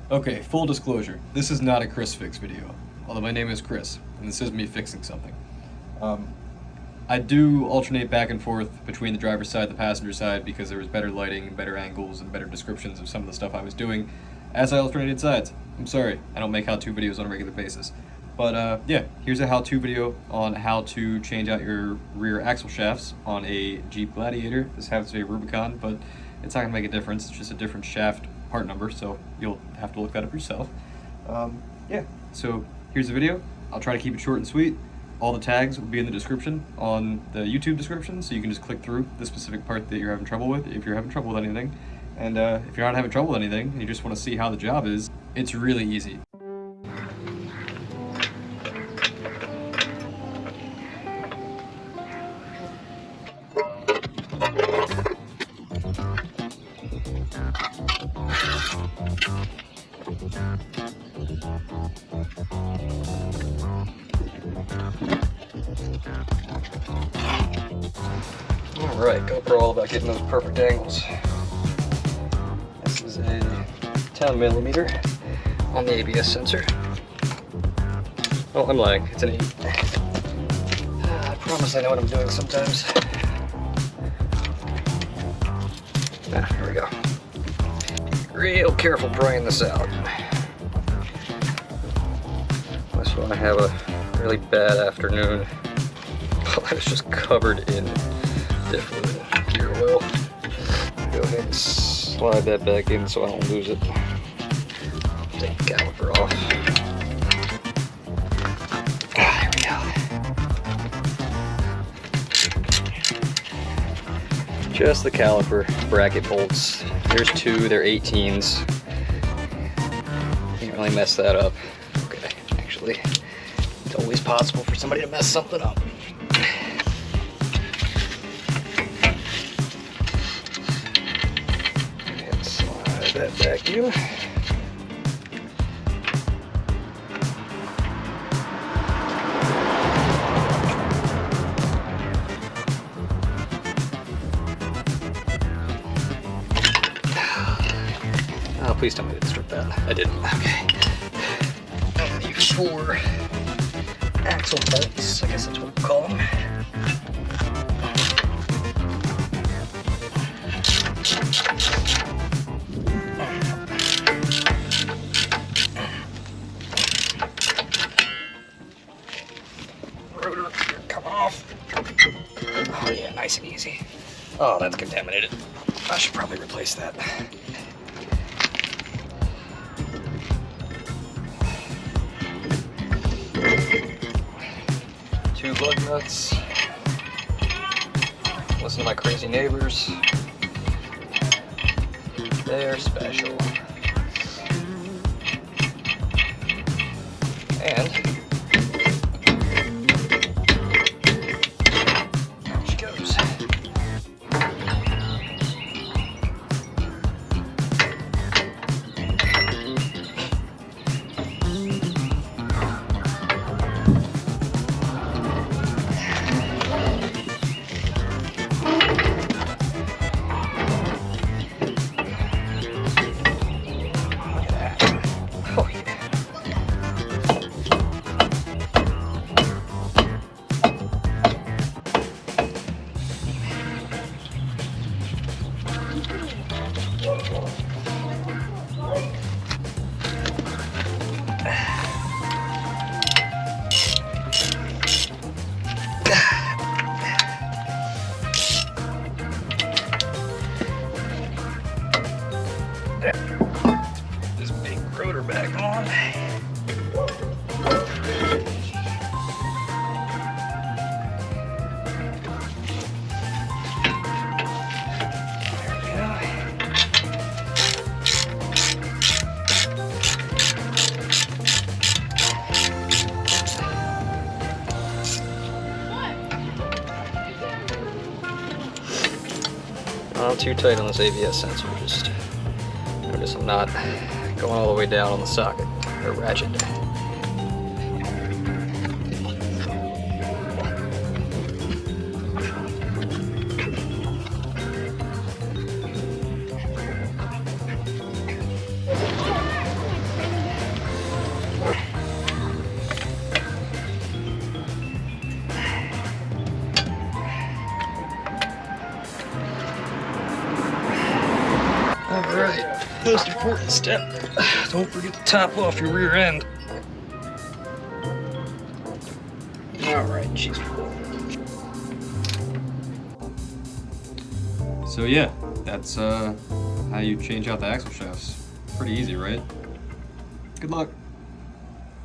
Okay, full disclosure, this is not a Chris fix video, although my name is Chris, and this is me fixing something. I do alternate back and forth between the driver's side and the passenger side because there was better lighting, better angles, and better descriptions of some of the stuff I was doing as I alternated sides. I'm sorry, I don't make how-to videos on a regular basis. But yeah, here's a how-to video on how to change out your rear axle shafts on a Jeep Gladiator. This happens to be a Rubicon, but it's not going to make a difference. It's just a different shaft part number, so you'll have to look that up yourself. Yeah, so here's the video. I'll try to keep it short and sweet. All the tags will be in the description on the YouTube description, so you can just click through the specific part that you're having trouble with if you're having trouble with anything. And if you're not having trouble with anything and you just want to see how the job is, it's really easy. Alright, GoPro all about getting those perfect angles. This is a 10mm on the ABS sensor. Oh, I'm lying, it's an 8. I promise I know what I'm doing sometimes. Here we go. Real careful bringing this out. Unless you want to have a really bad afternoon. Oh, it's just covered in diff fluid, gear oil. Go ahead and slide that back in so I don't lose it. Take the caliper off. There we go. Just the caliper bracket bolts. There's 2, they're 18s. Can't really mess that up. Okay, actually, it's always possible for somebody to mess something up. And slide that back in. Oh, please tell me I didn't strip that. I didn't. Okay. And the 4 axle bolts, I guess that's what we call them. Rotor, come off. Oh yeah, nice and easy. Oh, that's contaminated. I should probably replace that. 2 lug nuts. Listen to my crazy neighbors. They're special. And there she goes. This big rotor back on. Not too tight on this ABS sensor, just notice I'm not going all the way down on the socket or ratchet. most important step. Don't forget to top off your rear end. Alright, she's full. So yeah, that's how you change out the axle shafts. Pretty easy, right? Good luck.